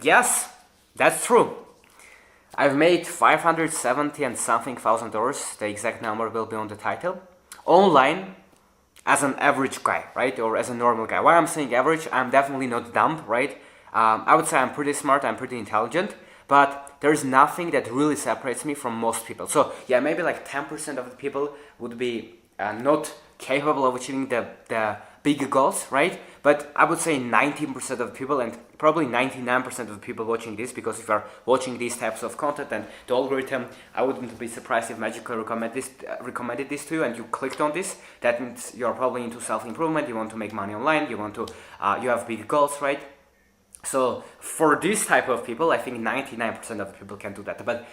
yes, that's true. I've made 570 and something thousand dollars. The exact number will be on the title. Online, as an average guy, right? Or as a normal guy. Why I'm saying average, I'm definitely not dumb, right? I would say I'm pretty smart, I'm pretty intelligent, but there's nothing that really separates me from most people. So yeah, maybe like 10% of the people would be not capable of achieving the big goals, right? But I would say 19% of the people, and probably 99% of the people watching this, because if you're watching these types of content and the algorithm, I wouldn't be surprised if magically recommended this to you and you clicked on this. That means you're probably into self-improvement, you want to make money online, you have big goals, right? So for this type of people, I think 99% of the people can do that. But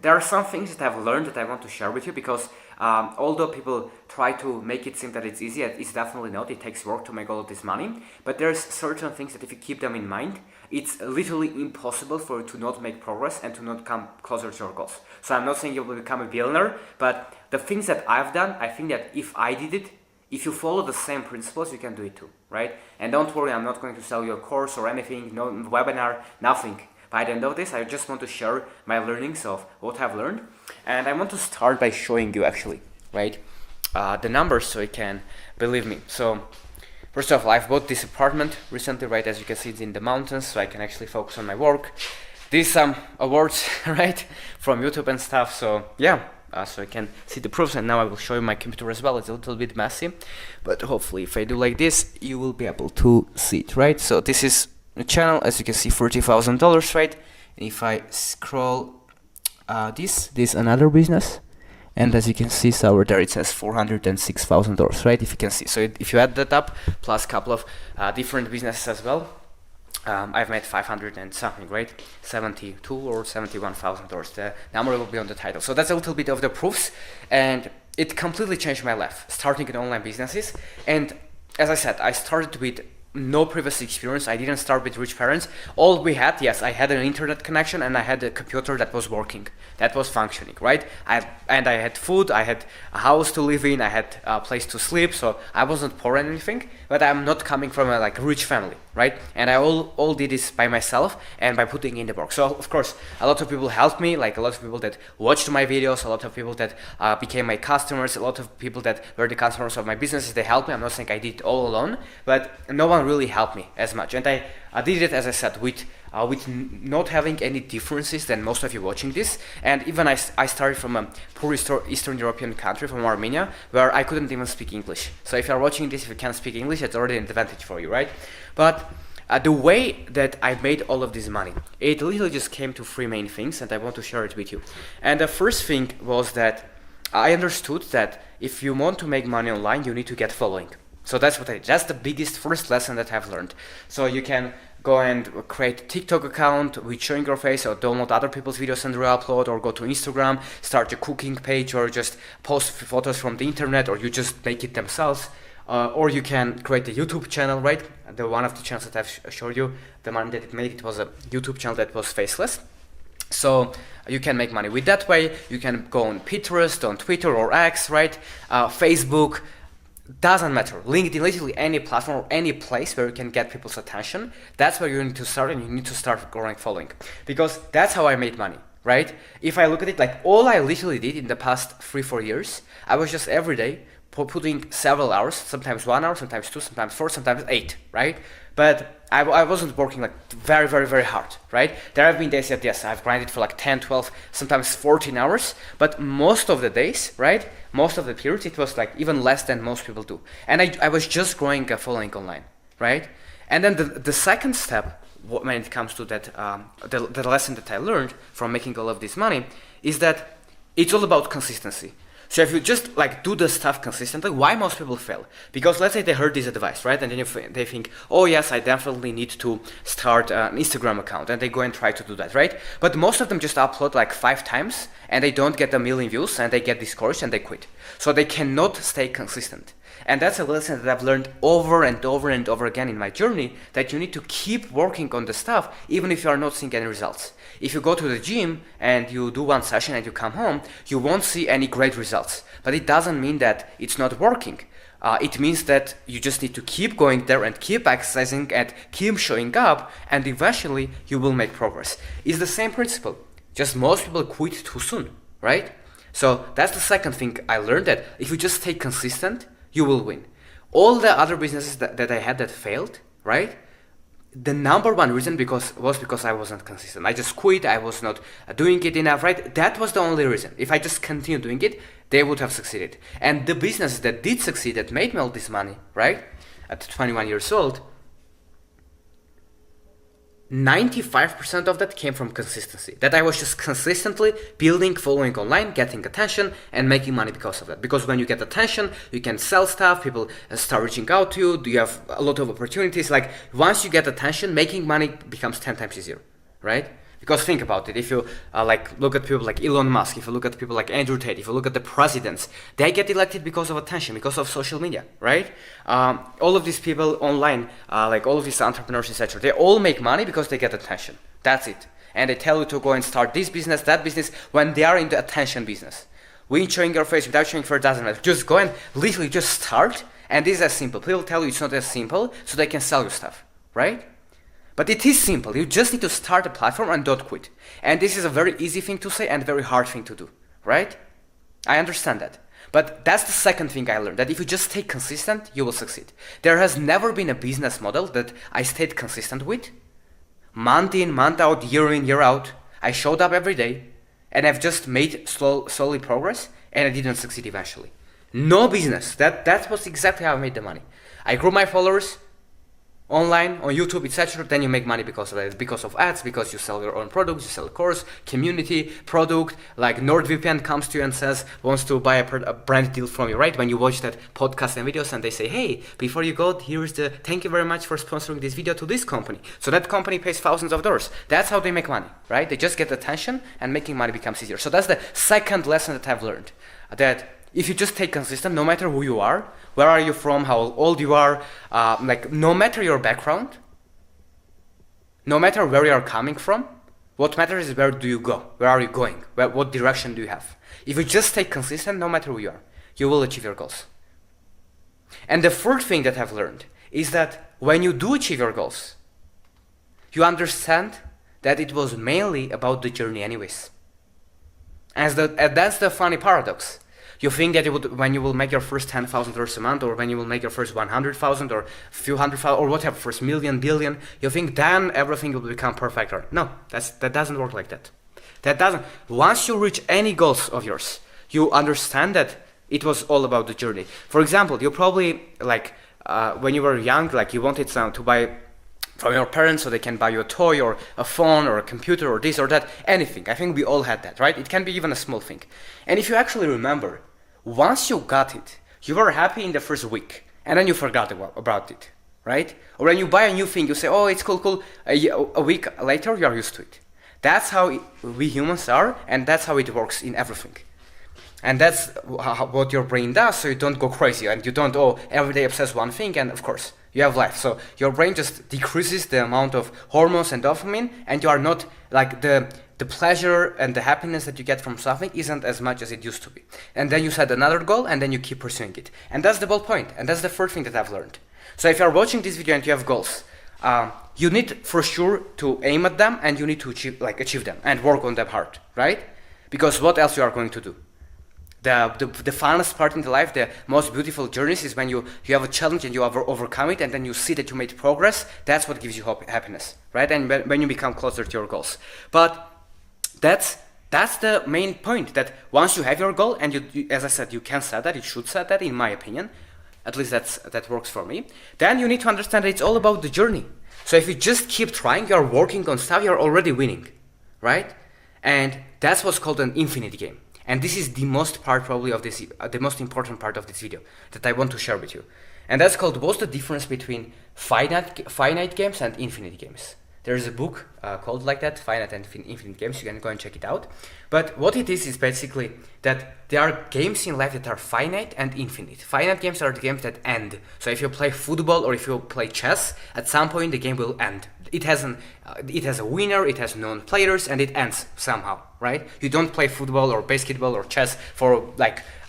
there are some things that I've learned that I want to share with you, because although people try to make it seem that it's easy, it's definitely not. It takes work to make all of this money. But there's certain things that if you keep them in mind, it's literally impossible for you to not make progress and to not come closer to your goals. So I'm not saying you will become a billionaire, but the things that I've done, I think that if I did it, if you follow the same principles, you can do it too, right? And don't worry, I'm not going to sell you a course or anything, no webinar, nothing. By the end of this, I just want to share my learnings of what I've learned. And I want to start by showing you actually, right, the numbers so you can believe me. So first of all, I've bought this apartment recently, right? As you can see, it's in the mountains, so I can actually focus on my work. These some awards, right, from YouTube and stuff. So yeah. So I can see the proofs, and now I will show you my computer as well. It's a little bit messy, but hopefully if I do like this, you will be able to see it, right? So this is the channel, as you can see, $40,000, right? And if I scroll this another business, and as you can see, so over there it says $406,000, right? If you can see, so if you add that up, plus a couple of different businesses as well, I've made 500 and something, right? 72 or $71,000. The number will be on the title. So that's a little bit of the proofs, and it completely changed my life, starting in online businesses. And as I said, I started with no previous experience. I didn't start with rich parents. All we had, yes, I had an internet connection and I had a computer that was working, that was functioning, right? I had food, I had a house to live in, I had a place to sleep, so I wasn't poor or anything, but I'm not coming from a rich family, right? And I all did this by myself and by putting in the work. So of course, a lot of people helped me, like a lot of people that watched my videos, a lot of people that became my customers, a lot of people that were the customers of my businesses, they helped me. I'm not saying I did it all alone, but no one really helped me as much. And I did it, as I said, with not having any differences than most of you watching this. And even I started from a poor Eastern European country, from Armenia, where I couldn't even speak English. So if you're watching this, if you can't speak English, it's already an advantage for you, right? But the way that I made all of this money, it literally just came to three main things, and I want to share it with you. And the first thing was that I understood that if you want to make money online, you need to get following. So that's what that's the biggest first lesson that I've learned. So you can go and create a TikTok account with showing your face, or download other people's videos and re-upload, or go to Instagram, start a cooking page, or just post photos from the internet, or you just make it themselves. Or you can create a YouTube channel, right? The one of the channels that I've showed you, the one that it made, it was a YouTube channel that was faceless. So you can make money with that way. You can go on Pinterest, on Twitter or X, right? Facebook, doesn't matter. LinkedIn, literally any platform or any place where you can get people's attention. That's where you need to start, and you need to start growing following, because that's how I made money, right? If I look at it, like all I literally did in the past 3-4 years, I was just every day putting several hours, sometimes 1 hour, sometimes 2, sometimes 4, sometimes 8, right? But I wasn't working very, very, very hard, right? There have been days that, yes, I've grinded for 10, 12, sometimes 14 hours, but most of the days, right? Most of the periods, it was even less than most people do. And I was just growing a following online, right? And then the second step, when it comes to that, the lesson that I learned from making all of this money, is that it's all about consistency. So if you just do the stuff consistently, why most people fail? Because let's say they heard this advice, right? And then they think, oh yes, I definitely need to start an Instagram account, and they go and try to do that, right? But most of them just upload 5 times, and they don't get a million views, and they get discouraged and they quit. So they cannot stay consistent. And that's a lesson that I've learned over and over and over again in my journey, that you need to keep working on the stuff even if you are not seeing any results. If you go to the gym and you do one session and you come home, you won't see any great results. But it doesn't mean that it's not working. it means that you just need to keep going there and keep exercising and keep showing up, and eventually you will make progress. It's the same principle, just most people quit too soon, right? So that's the second thing I learned, that if you just stay consistent, you will win. All the other businesses that I had that failed, right? The number one reason was because I wasn't consistent. I just quit, I was not doing it enough, right? That was the only reason. If I just continued doing it, they would have succeeded. And the businesses that did succeed, that made me all this money, right? At 21 years old, 95% of that came from consistency. That I was just consistently building, following online, getting attention, and making money because of that. Because when you get attention, you can sell stuff, people start reaching out to you, you have a lot of opportunities. Like, once you get attention, making money becomes 10 times easier, right? Because think about it, if you look at people like Elon Musk, if you look at people like Andrew Tate, if you look at the presidents, they get elected because of attention, because of social media, right? All of these people online, all of these entrepreneurs, etc., they all make money because they get attention. That's it. And they tell you to go and start this business, that business, when they are in the attention business. With showing your face, without showing your face, doesn't matter. Just go and literally just start, and this is as simple. People tell you it's not as simple, so they can sell you stuff, right? But it is simple. You just need to start a platform and don't quit. And this is a very easy thing to say and a very hard thing to do, right? I understand that. But that's the second thing I learned, that if you just stay consistent, you will succeed. There has never been a business model that I stayed consistent with. Month in, month out, year in, year out. I showed up every day, and I've just made slowly progress, and I didn't succeed eventually. No business. That was exactly how I made the money. I grew my followers online, on YouTube, etc. Then you make money because of that, because of ads, because you sell your own products, you sell a course, community, product. Like NordVPN comes to you and wants to buy a brand deal from you, right? When you watch that podcast and videos and they say, hey, before you go, thank you very much for sponsoring this video to this company. So that company pays thousands of dollars. That's how they make money, right? They just get attention, and making money becomes easier. So that's the second lesson that I've learned, that if you just stay consistent, no matter who you are, where are you from, how old you are, no matter your background, no matter where you are coming from, what matters is where do you go, where are you going, what direction do you have. If you just stay consistent, no matter who you are, you will achieve your goals. And the third thing that I've learned is that when you do achieve your goals, you understand that it was mainly about the journey anyways. And that's the funny paradox. You think that when you will make your first $10,000 a month, or when you will make your first 100,000 or a few hundred thousand, or whatever, first million, billion, you think then everything will become perfect. Or no, that doesn't work like that. Once you reach any goals of yours, you understand that it was all about the journey. For example, you probably, when you were young, you wanted to buy from your parents so they can buy you a toy or a phone or a computer or this or that, anything. I think we all had that, right? It can be even a small thing. And if you actually remember, once you got it, you were happy in the first week, and then you forgot about it, right? Or when you buy a new thing, you say, oh, it's cool. A week later, you are used to it. That's how we humans are, and that's how it works in everything. And that's what your brain does, so you don't go crazy, and you don't, every day obsess one thing, and of course, you have life. So your brain just decreases the amount of hormones and dopamine, and you are not, the pleasure and the happiness that you get from something isn't as much as it used to be. And then you set another goal, and then you keep pursuing it. And that's the whole point, and that's the third thing that I've learned. So if you're watching this video and you have goals, you need for sure to aim at them, and you need to achieve them and work on them hard, right? Because what else you are going to do? The funnest part in the life, the most beautiful journeys is when you have a challenge and you overcome it, and then you see that you made progress. That's what gives you happiness, right? And when you become closer to your goals. But that's the main point, that once you have your goal, and you, as I said, you can set that, you should set that, in my opinion. At least that works for me. Then you need to understand that it's all about the journey. So if you just keep trying, you're working on stuff, you're already winning, right? And that's what's called an infinite game. And this is the most part probably of this, the most important part of this video that I want to share with you. And that's called, what's the difference between finite games and infinite games? There's a book called like that, Finite and Infinite Games. You can go and check it out. But what it is basically that there are games in life that are finite and infinite. Finite games are the games that end. So if you play football or if you play chess, at some point the game will end. It has a winner, it has known players, and it ends somehow, right? You don't play football or basketball or chess for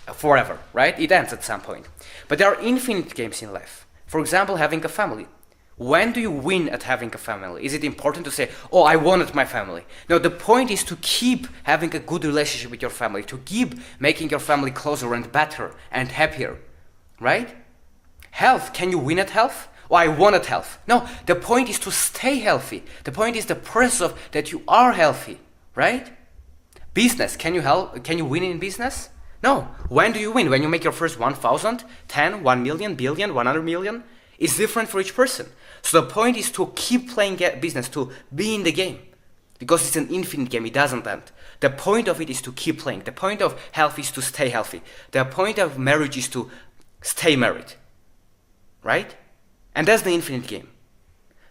forever, right? It ends at some point. But there are infinite games in life. For example, having a family. When do you win at having a family? Is it important to say, oh, I wanted my family? No, the point is to keep having a good relationship with your family, to keep making your family closer and better and happier, right? Health, can you win at health? Oh, I wanted health. No, the point is to stay healthy. The point is the process of that you are healthy, right? Business, can you win in business? No. When do you win? When you make your first 1,000, 10, 1 million, billion, 100 million? It's different for each person. So the point is to keep playing business, to be in the game. Because it's an infinite game, it doesn't end. The point of it is to keep playing. The point of health is to stay healthy. The point of marriage is to stay married. Right? And that's the infinite game.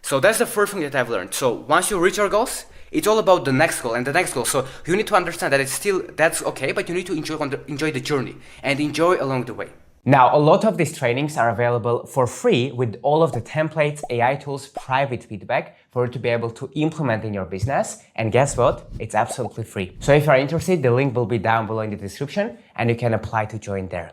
So that's the first thing that I've learned. So once you reach your goals, it's all about the next goal and the next goal. So you need to understand that that's okay, but you need to enjoy the journey and enjoy along the way. Now, a lot of these trainings are available for free with all of the templates, AI tools, private feedback for you to be able to implement in your business. And guess what? It's absolutely free. So if you're interested, the link will be down below in the description and you can apply to join there.